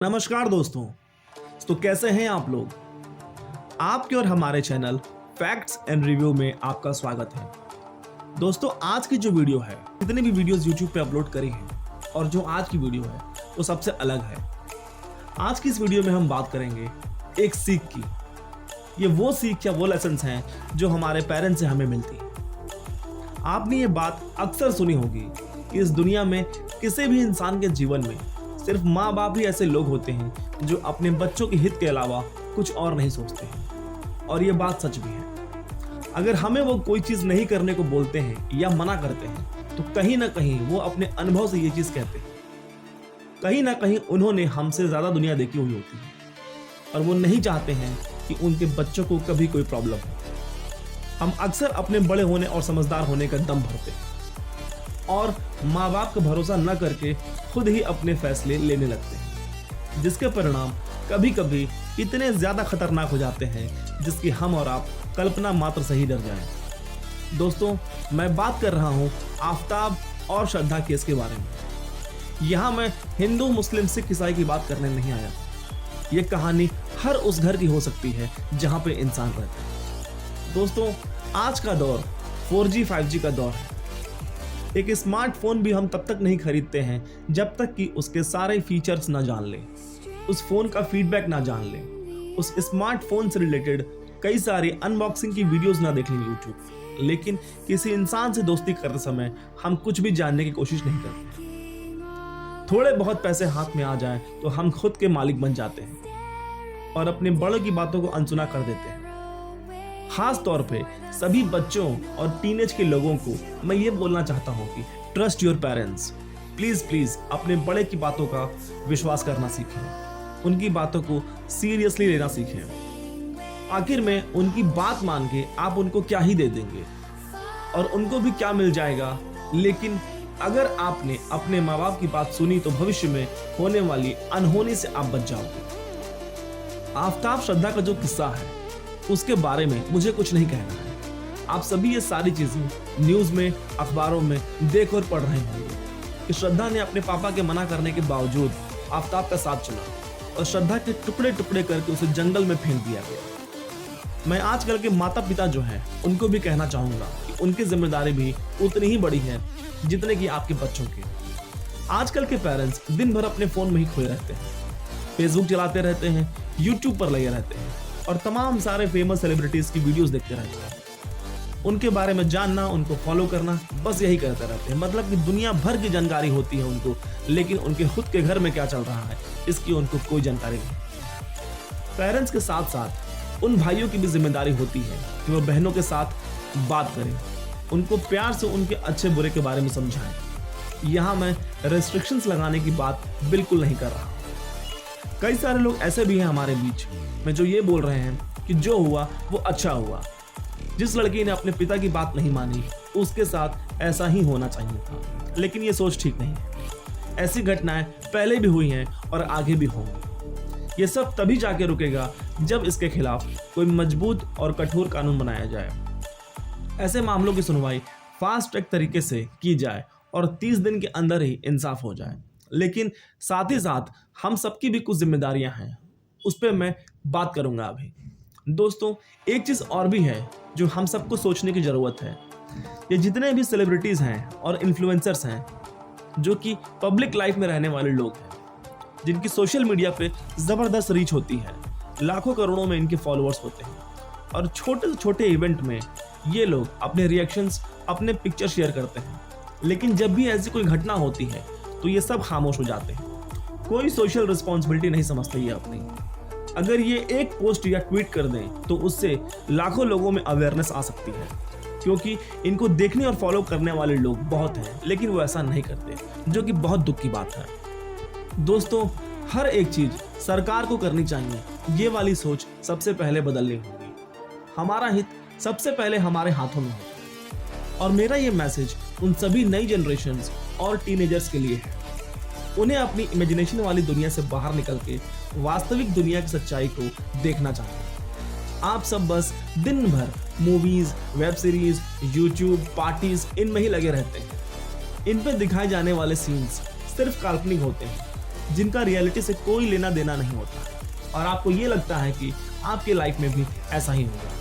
नमस्कार दोस्तों। तो कैसे हैं आप लोग। आपके और हमारे चैनल फैक्ट्स एंड रिव्यू में आपका स्वागत है। दोस्तों, आज की जो वीडियो है, जितने भी वीडियोस YouTube पे अपलोड करी हैं और जो आज की वीडियो है वो सबसे अलग है। आज की इस वीडियो में हम बात करेंगे एक सीख की। ये वो सीख या वो लेसन्स हैं जो हमारे पेरेंट्स से हमें मिलती है। आपने ये बात अक्सर सुनी होगी कि इस दुनिया में किसी भी इंसान के जीवन में सिर्फ माँ बाप ही ऐसे लोग होते हैं जो अपने बच्चों के हित के अलावा कुछ और नहीं सोचते हैं। और ये बात सच भी है। अगर हमें वो कोई चीज़ नहीं करने को बोलते हैं या मना करते हैं तो कहीं ना कहीं वो अपने अनुभव से ये चीज़ कहते हैं। कहीं ना कहीं उन्होंने हमसे ज़्यादा दुनिया देखी हुई होती है और वो नहीं चाहते हैं कि उनके बच्चों को कभी कोई प्रॉब्लम हो। हम अक्सर अपने बड़े होने और समझदार होने का दम भरते हैं और माँ बाप का भरोसा न करके खुद ही अपने फैसले लेने लगते हैं, जिसके परिणाम कभी कभी इतने ज्यादा खतरनाक हो जाते हैं जिसकी हम और आप कल्पना मात्र से ही डर जाएं। दोस्तों, मैं बात कर रहा हूँ आफताब और श्रद्धा केस के बारे में। यहाँ मैं हिंदू मुस्लिम सिख ईसाई की बात करने नहीं आया। ये कहानी हर उस घर की हो सकती है जहाँ पे इंसान रहता है। दोस्तों, आज का दौर 4G 5G का दौर है। एक स्मार्टफोन भी हम तब तक नहीं खरीदते हैं जब तक कि उसके सारे फीचर्स ना जान लें, उस फोन का फीडबैक ना जान लें, उस स्मार्टफोन से रिलेटेड कई सारी अनबॉक्सिंग की वीडियोस ना देख लें यूट्यूब। लेकिन किसी इंसान से दोस्ती करते समय हम कुछ भी जानने की कोशिश नहीं करते। थोड़े बहुत पैसे हाथ में आ जाएं तो हम खुद के मालिक बन जाते हैं और अपने बड़ों की बातों को अनसुना कर देते हैं। खास तौर पे सभी बच्चों और टीनेज के लोगों को मैं ये बोलना चाहता हूँ कि ट्रस्ट योर पेरेंट्स। प्लीज अपने बड़े की बातों का विश्वास करना सीखें, उनकी बातों को सीरियसली लेना सीखें। आखिर में उनकी बात मान के आप उनको क्या ही दे देंगे और उनको भी क्या मिल जाएगा। लेकिन अगर आपने अपने माँ बाप की बात सुनी तो भविष्य में होने वाली अनहोनी से आप बच जाओगे। आफताब श्रद्धा का जो किस्सा है उसके बारे में मुझे कुछ नहीं कहना है। आप सभी ये सारी चीजें न्यूज में, अखबारों में देख और पढ़ रहे होंगे कि श्रद्धा ने अपने पापा के मना करने के बावजूद आफताब का साथ चुना और श्रद्धा के टुकड़े टुकड़े करके उसे जंगल में फेंक दिया गया। मैं आजकल के माता पिता जो हैं उनको भी कहना चाहूंगा कि उनकी जिम्मेदारी भी उतनी ही बड़ी है जितने की आपके बच्चों की। आजकल के पेरेंट्स दिन भर अपने फोन में ही खोए रहते हैं, फेसबुक चलाते रहते हैं, यूट्यूब पर लगे रहते हैं और तमाम सारे फेमस सेलिब्रिटीज की वीडियोस देखते रहते हैं। उनके बारे में जानना, उनको फॉलो करना, बस यही करते रहते हैं। मतलब कि दुनिया भर की जानकारी होती है उनको, लेकिन उनके खुद के घर में क्या चल रहा है इसकी उनको कोई जानकारी नहीं। पेरेंट्स के साथ साथ उन भाइयों की भी जिम्मेदारी होती है कि वो बहनों के साथ बात करें, उनको प्यार से उनके अच्छे बुरे के बारे में समझाएं। यहाँ मैं रेस्ट्रिक्शंस लगाने की बात बिल्कुल नहीं कर रहा। कई सारे लोग ऐसे भी हैं हमारे बीच में जो ये बोल रहे हैं कि जो हुआ वो अच्छा हुआ। जिस लड़की ने अपने पिता की बात नहीं मानी उसके साथ ऐसा ही होना चाहिए था, लेकिन ये सोच ठीक नहीं है। ऐसी घटनाएं पहले भी हुई हैं और आगे भी होंगी। ये सब तभी जाके रुकेगा जब इसके खिलाफ कोई मजबूत और कठोर कानून बनाया जाए। ऐसे मामलों की सुनवाई फास्ट ट्रैक तरीके से की जाए और 30 दिन के अंदर ही इंसाफ हो जाए। लेकिन साथ ही साथ हम सबकी भी कुछ जिम्मेदारियां हैं, उस पर मैं बात करूंगा अभी। दोस्तों, एक चीज़ और भी है जो हम सबको सोचने की ज़रूरत है। ये जितने भी सेलिब्रिटीज़ हैं और इन्फ्लुएंसर्स हैं जो कि पब्लिक लाइफ में रहने वाले लोग हैं, जिनकी सोशल मीडिया पे ज़बरदस्त रीच होती है, लाखों करोड़ों में इनके फॉलोअर्स होते हैं और छोटे से छोटे इवेंट में ये लोग अपने रिएक्शंस, अपने पिक्चर शेयर करते हैं। लेकिन जब भी ऐसी कोई घटना होती है तो ये सब खामोश हो जाते हैं। कोई सोशल रिस्पॉन्सिबिलिटी नहीं समझते ये अपनी। अगर ये एक पोस्ट या ट्वीट कर दें तो उससे लाखों लोगों में अवेयरनेस आ सकती है, क्योंकि इनको देखने और फॉलो करने वाले लोग बहुत हैं, लेकिन वो ऐसा नहीं करते, जो कि बहुत दुख की बात है। दोस्तों, हर एक चीज सरकार को करनी चाहिए, ये वाली सोच सबसे पहले बदलनी होगी। हमारा हित सबसे पहले हमारे हाथों में होगा। और मेरा ये मैसेज उन सभी नई जनरेशन्स और टीनेजर्स के लिए है। उन्हें अपनी इमेजिनेशन वाली दुनिया से बाहर निकल के वास्तविक दुनिया की सच्चाई को देखना चाहिए। आप सब बस दिन भर movies, web series, YouTube, parties इनमें ही लगे रहते हैं। इन पे दिखाए जाने वाले सीन्स सिर्फ काल्पनिक होते हैं। जिनका रियलिटी से कोई लेना देना नहीं होता और आपको ये लगता है कि आपके लाइफ में भी ऐसा ही होगा।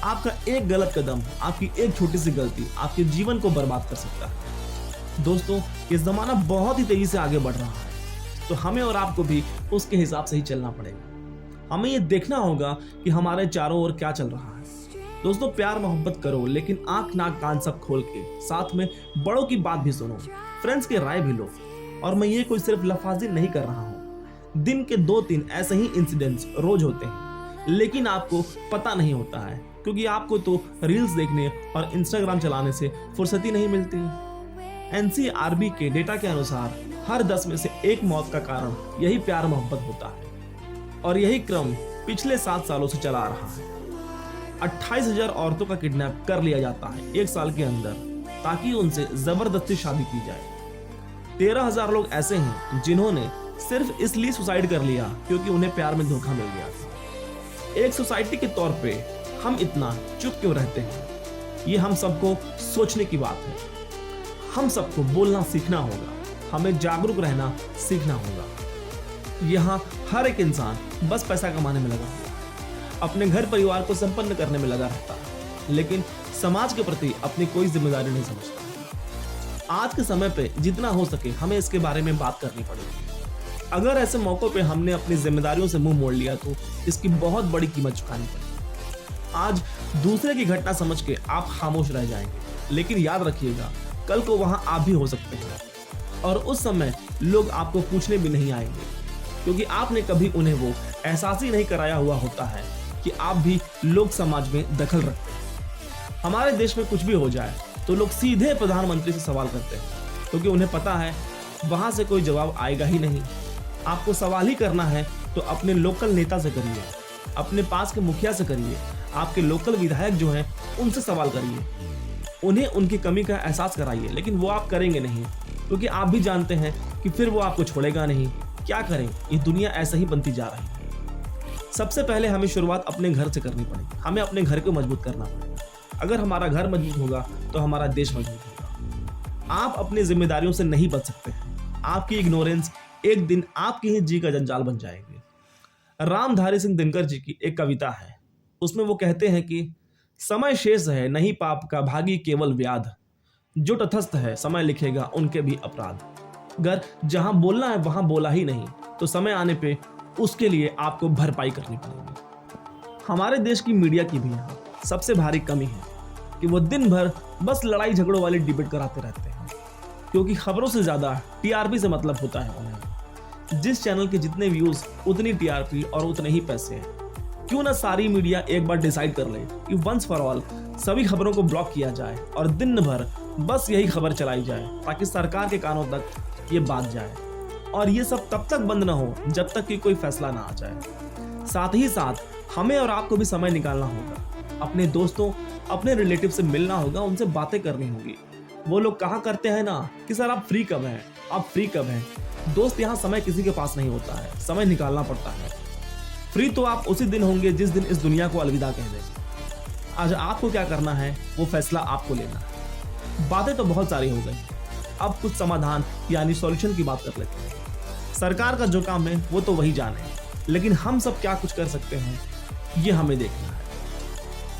आपका एक गलत कदम, आपकी एक छोटी सी गलती आपके जीवन को बर्बाद कर सकता है। दोस्तों, ये ज़माना बहुत ही तेजी से आगे बढ़ रहा है, तो हमें और आपको भी उसके हिसाब से ही चलना पड़ेगा। हमें ये देखना होगा कि हमारे चारों ओर क्या चल रहा है। दोस्तों, प्यार मोहब्बत करो, लेकिन आंख नाक कान सब खोल के, साथ में बड़ों की बात भी सुनो, फ्रेंड्स की राय भी लो। और मैं ये कोई सिर्फ लफाजी नहीं कर रहा हूँ। दिन के 2-3 ऐसे ही इंसिडेंट्स रोज होते हैं, लेकिन आपको पता नहीं होता है, क्योंकि आपको तो रील्स देखने और इंस्टाग्राम चलाने से फुर्सत ही नहीं मिलती। NCRB के डेटा के अनुसार हर 10 में से 1 मौत का कारण यही प्यार मोहब्बत होता है और यही क्रम पिछले 7 सालों से चला आ रहा है। 28,000 औरतों का किडनैप कर लिया जाता है 1 साल के अंदर, ताकि उनसे जबरदस्ती शादी की जाए। 13,000 लोग ऐसे हैं जिन्होंने सिर्फ इसलिए सुसाइड कर लिया क्योंकि उन्हें प्यार में धोखा मिल गया था। एक सोसाइटी के तौर पे हम इतना चुप क्यों रहते हैं? ये हम सबको सोचने की बात है। हम सबको बोलना सीखना होगा, हमें जागरूक रहना सीखना होगा। यहाँ हर एक इंसान बस पैसा कमाने में लगा हुआ, अपने घर परिवार को संपन्न करने में लगा रहता है, लेकिन समाज के प्रति अपनी कोई जिम्मेदारी नहीं समझता। आज के समय पे जितना हो सके हमें इसके बारे में बात करनी पड़ेगी। अगर ऐसे मौकों पे हमने अपनी जिम्मेदारियों से मुंह मोड़ लिया तो इसकी बहुत बड़ी कीमत चुकानी पड़ेगी। आज दूसरे की घटना समझ के आप खामोश रह जाएंगे, लेकिन याद रखिएगा, कल को वहां आप भी हो सकते हैं और उस समय लोग आपको पूछने भी नहीं आएंगे, क्योंकि आपने कभी उन्हें वो एहसास ही नहीं कराया हुआ होता है कि आप भी लोक समाज में दखल रखते हैं। हमारे देश में कुछ भी हो जाए तो लोग सीधे प्रधानमंत्री से सवाल करते हैं, क्योंकि उन्हें पता है वहां से कोई जवाब आएगा ही नहीं। आपको सवाल ही करना है तो अपने लोकल नेता से करिए, अपने पास के मुखिया से करिए, आपके लोकल विधायक जो हैं उनसे सवाल करिए, उन्हें उनकी कमी का एहसास कराइए। लेकिन वो आप करेंगे नहीं, क्योंकि आप भी जानते हैं कि फिर वो आपको छोड़ेगा नहीं। क्या करें, ये दुनिया ऐसा ही बनती जा रही है। सबसे पहले हमें शुरुआत अपने घर से करनी पड़ेगी। हमें अपने घर को मजबूत करना पड़ेगा। अगर हमारा घर मजबूत होगा तो हमारा देश मजबूत होगा। आप अपनी जिम्मेदारियों से नहीं बच सकते हैं। आपकी इग्नोरेंस एक दिन आपकी ही जी का जंजाल बन जाएगी। रामधारी सिंह दिनकर जी की एक कविता है, उसमें वो कहते हैं कि समय शेष है नहीं पाप का, भागी केवल व्याध, जो तटस्थ है समय लिखेगा उनके भी अपराध। अगर जहां बोलना है वहां बोला ही नहीं तो समय आने पे उसके लिए आपको भरपाई करनी पड़ेगी। हमारे देश की मीडिया की भी यहाँ सबसे भारी कमी है कि वो दिन भर बस लड़ाई झगड़ों वाली डिबेट कराते रहते हैं, क्योंकि खबरों से ज्यादा टीआरपी से मतलब होता है उन्हें। जिस चैनल के जितने व्यूज उतनी टीआरपी और उतने ही पैसे हैं। क्यों ना सारी मीडिया एक बार डिसाइड कर ले कि वंस फॉर ऑल सभी खबरों को ब्लॉक किया जाए और दिन भर बस यही खबर चलाई जाए, ताकि सरकार के कानों तक ये बात जाए। और ये सब तब तक बंद ना हो जब तक कि कोई फैसला ना आ जाए। साथ ही साथ हमें और आपको भी समय निकालना होगा, अपने दोस्तों, अपने रिलेटिव से मिलना होगा, उनसे बातें करनी होगी। वो लोग कहा करते हैं ना कि सर आप फ्री कब हैं, आप फ्री कब हैं। दोस्त, यहाँ समय किसी के पास नहीं होता है, समय निकालना पड़ता है। फ्री तो आप उसी दिन होंगे जिस दिन इस दुनिया को अलविदा कह देंगे। आज आपको क्या करना है वो फैसला आपको लेना है। बातें तो बहुत सारी हो गई, अब कुछ समाधान यानी सॉल्यूशन की बात कर लेते हैं। सरकार का जो काम है वो तो वही जाने, लेकिन हम सब क्या कुछ कर सकते हैं ये हमें देखना है।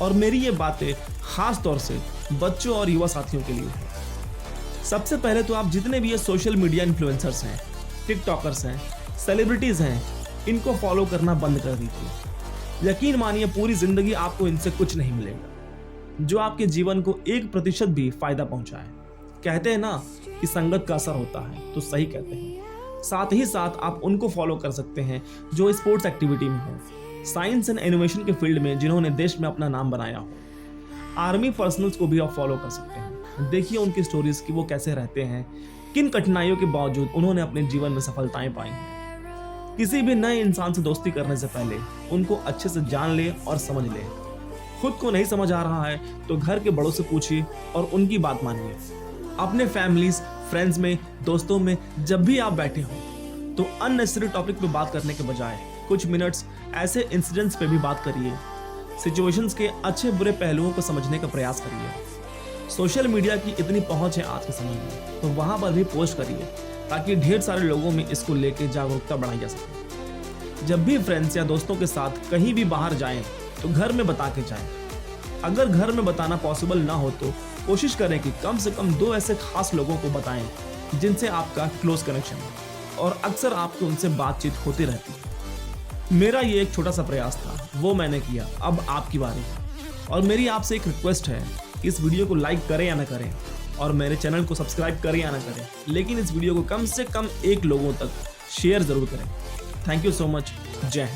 और मेरी ये बातें खास तौर से बच्चों और युवा साथियों के लिए है। सबसे पहले तो आप जितने भी ये सोशल मीडिया इन्फ्लुएंसर्स हैं, टिकटॉकर्स हैं, सेलिब्रिटीज हैं, इनको फॉलो करना बंद कर दीजिए। यकीन मानिए पूरी जिंदगी आपको इनसे कुछ नहीं मिलेगा जो आपके जीवन को 1% भी फायदा पहुंचाए। कहते हैं ना कि संगत का असर होता है, तो सही कहते हैं। साथ ही साथ आप उनको फॉलो कर सकते हैं जो स्पोर्ट्स एक्टिविटी में हो, साइंस एंड इनोवेशन के फील्ड में जिन्होंने देश में अपना नाम बनाया हो। आर्मी पर्सनल्स को भी आप फॉलो कर सकते हैं। देखिए उनकी स्टोरीज कि वो कैसे रहते हैं, किन कठिनाइयों के बावजूद उन्होंने अपने जीवन में सफलताएं पाई हैं। किसी भी नए इंसान से दोस्ती करने से पहले उनको अच्छे से जान ले और समझ ले। खुद को नहीं समझ आ रहा है तो घर के बड़ों से पूछिए और उनकी बात मानिए। अपने फैमिलीज, फ्रेंड्स में, दोस्तों में जब भी आप बैठे हो तो अननेसेसरी टॉपिक पे बात करने के बजाय कुछ मिनट्स ऐसे इंसिडेंट्स पे भी बात करिए। सिचुएशंस के अच्छे बुरे पहलुओं को समझने का प्रयास करिए। सोशल मीडिया की इतनी पहुंच है आज के समय में, तो वहां पर भी पोस्ट करिए ताकि ढेर सारे लोगों में इसको लेके जागरूकता बढ़ाई जा सके। जब भी फ्रेंड्स या दोस्तों के साथ कहीं भी बाहर जाएं तो घर में बता के जाएं। अगर घर में बताना पॉसिबल ना हो तो कोशिश करें कि कम से कम 2 ऐसे खास लोगों को बताएं जिनसे आपका क्लोज कनेक्शन है और अक्सर आपको उनसे बातचीत होती रहती है। मेरा ये एक छोटा सा प्रयास था, वो मैंने किया। अब आपकी बारी है और मेरी आपसे एक रिक्वेस्ट है कि इस वीडियो को लाइक करें या ना करें और मेरे चैनल को सब्सक्राइब करें या ना करें, लेकिन इस वीडियो को कम से कम 1 लोगों तक शेयर जरूर करें। Thank you so much. जय हिंद।